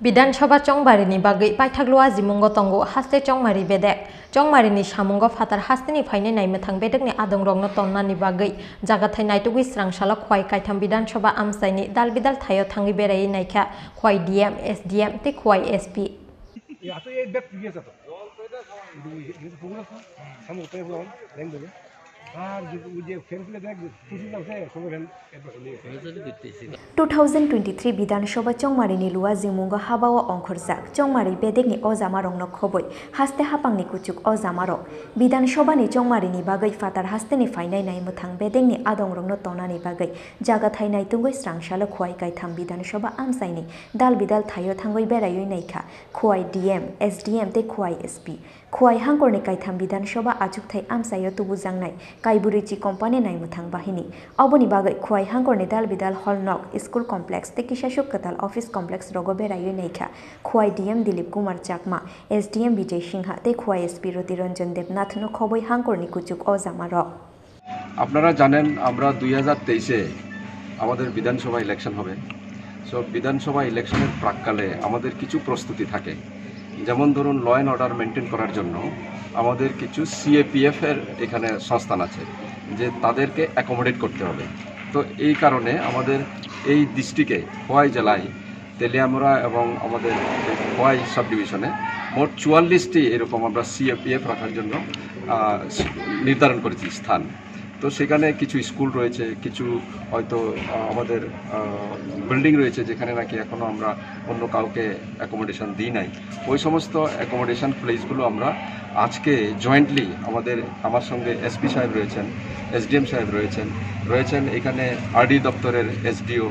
Bidhan Sabha Chongbarini bagwi paithak Luwajimungo Tongo Haste Chongmari Bedek Chongmarini Samungo Phatar Hasteni Phainai Naimwthang Bedekni Adongrokno Tonani bagwi Jagathai Naitugwi Srangsalo Khowai Kaitham Bidhan Sabha Amchaini Dalbidal Thaio thangwi Beraiwi Naikha Khowai DM SDM te Khowai SP (2023) Bidhan Sabha Chongmarini Luwajimungo habao ongkhorjak Chongmari Bedekni ojamarokno khoboi Haste hapangni kuchuk ojamarok Bidhan Sabhani Chongmarini bagwi Phatar Hasteni Phainai Naimwthang Bedekni Adongrokno Tonani bagwi Jagathai Naitugwi Srangsalo Khowai Kaitham Bidhan Sabha Amchaini Dalbidal Thaio thangwi Beraiwi Naikha Khowai DM SDM te Khowai SP Khowai Hangkhorni Kaitham Bidhan Sabha Achukthai Amchaio Tubujaknai Kaiburichi Company Naimwthang Bahini Oboni bagwi Khowai Hangkhorni Dalbidal Hallnok School Complex te Kishashuk Katal Office Complex rogo Beraiwi Naikha Khowai DM Dilip Kumar Chakma SDM Vijay Singha te Khowai SP Rotiranjan Debnath no khoboi Hangkhorni kuchuk ojamarok আপনারা জানেন আমরা 2023 এ আমাদের বিধানসভা election হবে so বিধানসভা ইলেকশনের প্রাককালে আমাদের কিছু প্রস্তুতি থাকে যেমন ধরুন ল এন্ড অর্ডার মেইনটেইন করার জন্য আমাদের কিছু সিএপিএফ এর এখানে সংস্থান আছে যে তাদেরকে অ্যাকোমোডেট করতে হবে তো এই কারণে আমাদের এই ডিস্ট্রিক্টে খোয়াই জেলায় তেলিয়ামুড়া এবং আমাদের খোয়াই সাব ডিভিশনে মোট 44টি এরকম আমরা সিএপিএফ রাখার জন্য নির্ধারণ করেছি স্থান তো সেখানে কিছু স্কুল রয়েছে কিছু হয়তো আমাদের বিল্ডিং রয়েছে যেখানে নাকি এখনো আমরা অন্য কাউকে অ্যাকোমোডেশন দিই নাই ওই সমস্ত অ্যাকোমোডেশন প্লেসগুলো আমরা আজকে জয়েন্টলি আমার সঙ্গে এসপি সাহেব রয়েছেন এসডিএম সাহেব রয়েছেন এখানে আরডি দপ্তরের এসডিও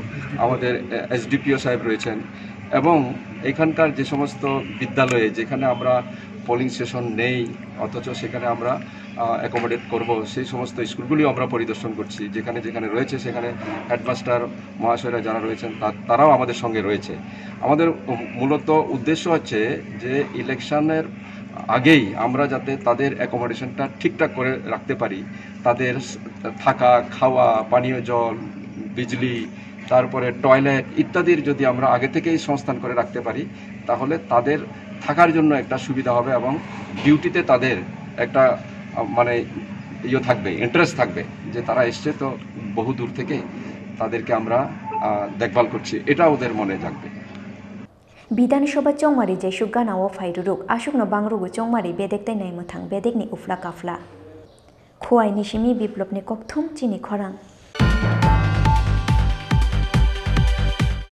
আমাদের এসডিপিও সাহেব রয়েছেন এবং এখানকার যে সমস্ত বিদ্যালয়ে যেখানে আমরা পোলিং স্টেশন নেই অথচ সেখানে আমরা অ্যাকোমোডেট করব সেই সমস্ত স্কুলগুলিও আমরা পরিদর্শন করছি যেখানে যেখানে রয়েছে সেখানে হেডমাস্টার মহাশয়রা যারা রয়েছেন তারাও আমাদের সঙ্গে রয়েছে আমাদের মূলত উদ্দেশ্য হচ্ছে যে ইলেকশনের আগেই আমরা যাতে তাদের অ্যাকোমোডেশনটা ঠিকঠাক করে রাখতে পারি তাদের থাকা খাওয়া পানীয় জল বিজলি তারপরে টয়লেট ইত্যাদির যদি আমরা আগে থেকেই সংস্থান করে রাখতে পারি তাহলে তাদের থাকার জন্য একটা সুবিধা হবে এবং ডিউটিতে তাদের একটা মানে থাকবে ইন্টারেস্ট থাকবে যে তারা এসছে তো বহু দূর থেকে তাদেরকে আমরা দেখভাল করছি এটা ওদের মনে জাগবে বিধানসভা Chongmari Jaisuk Ganao Fairuruk Ashukno Bangrugu Chongmari Bedekte Naimwthang Bedekni Ufla Kafla Khowai Nishimi Biplopni Kokthum CHINI KHORANG